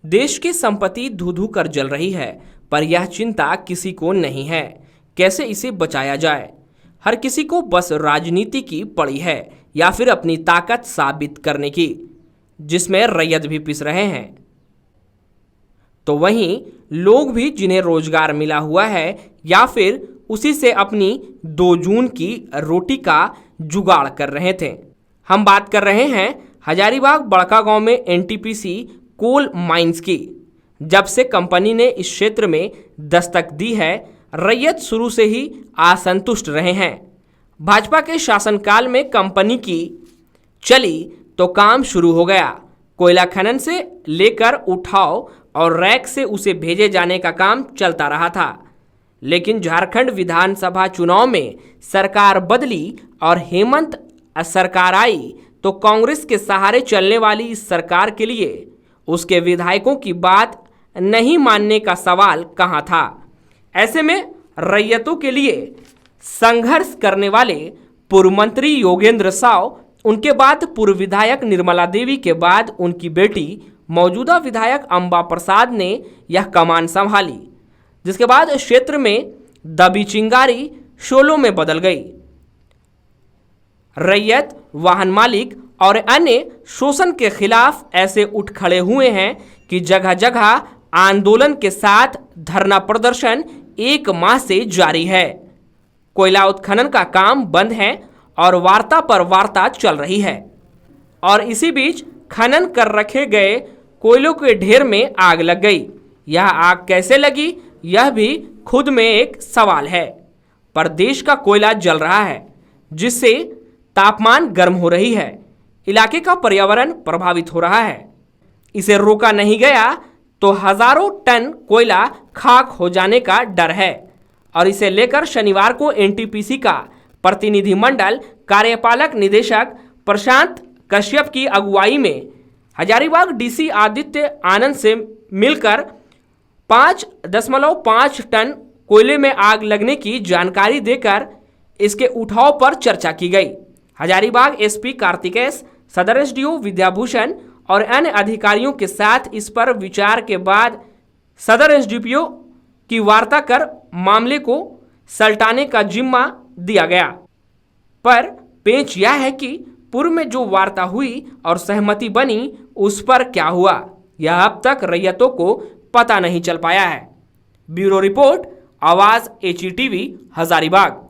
देश की संपत्ति धू धू कर जल रही है, पर यह चिंता किसी को नहीं है कैसे इसे बचाया जाए। हर किसी को बस राजनीति की पड़ी है या फिर अपनी ताकत साबित करने की, जिसमें रैयत भी पिस रहे हैं। तो वहीं लोग भी जिन्हें रोजगार मिला हुआ है या फिर उसी से अपनी 2 जून की रोटी का जुगाड़ कर रहे थे। हम बात कर रहे हैं हजारीबाग बड़कागांव में एनटीपीसी कोल माइंस की। जब से कंपनी ने इस क्षेत्र में दस्तक दी है, रैयत शुरू से ही असंतुष्ट रहे हैं। भाजपा के शासनकाल में कंपनी की चली तो काम शुरू हो गया। कोयला खनन से लेकर उठाव और रैक से उसे भेजे जाने का काम चलता रहा था। लेकिन झारखंड विधानसभा चुनाव में सरकार बदली और हेमंत सरकार आई तो कांग्रेस के सहारे चलने वाली इस सरकार के लिए उसके विधायकों की बात नहीं मानने का सवाल कहां था। ऐसे में रैयतों के लिए संघर्ष करने वाले पूर्व मंत्री योगेंद्र साव, उनके बाद पूर्व विधायक निर्मला देवी के बाद उनकी बेटी मौजूदा विधायक अंबा प्रसाद ने यह कमान संभाली, जिसके बाद क्षेत्र में दबी चिंगारी शोलों में बदल गई। रैयत, वाहन मालिक और अन्य शोषण के खिलाफ ऐसे उठ खड़े हुए हैं कि जगह जगह आंदोलन के साथ धरना प्रदर्शन 1 माह से जारी है। कोयला उत्खनन का काम बंद है और वार्ता पर वार्ता चल रही है। और इसी बीच खनन कर रखे गए कोयलों के ढेर में आग लग गई। यह आग कैसे लगी, यह भी खुद में एक सवाल है। पर देश का कोयला जल रहा है, जिससे तापमान गर्म हो रही है, इलाके का पर्यावरण प्रभावित हो रहा है। इसे रोका नहीं गया तो हजारों टन कोयला खाक हो जाने का डर है। और इसे लेकर शनिवार को एनटीपीसी का प्रतिनिधिमंडल कार्यपालक निदेशक प्रशांत कश्यप की अगुवाई में हजारीबाग डीसी आदित्य आनंद से मिलकर 5.5 टन कोयले में आग लगने की जानकारी देकर इसके उठाव पर चर्चा की गई। हजारीबाग एसपी कार्तिकेश, सदर एसडीओ विद्याभूषण और अन्य अधिकारियों के साथ इस पर विचार के बाद सदर एसडीपीओ की वार्ता कर मामले को सलटाने का जिम्मा दिया गया। पर पेच यह है कि पूर्व में जो वार्ता हुई और सहमति बनी, उस पर क्या हुआ, यह अब तक रैयतों को पता नहीं चल पाया है। ब्यूरो रिपोर्ट, आवाज, HETV, हजारीबाग।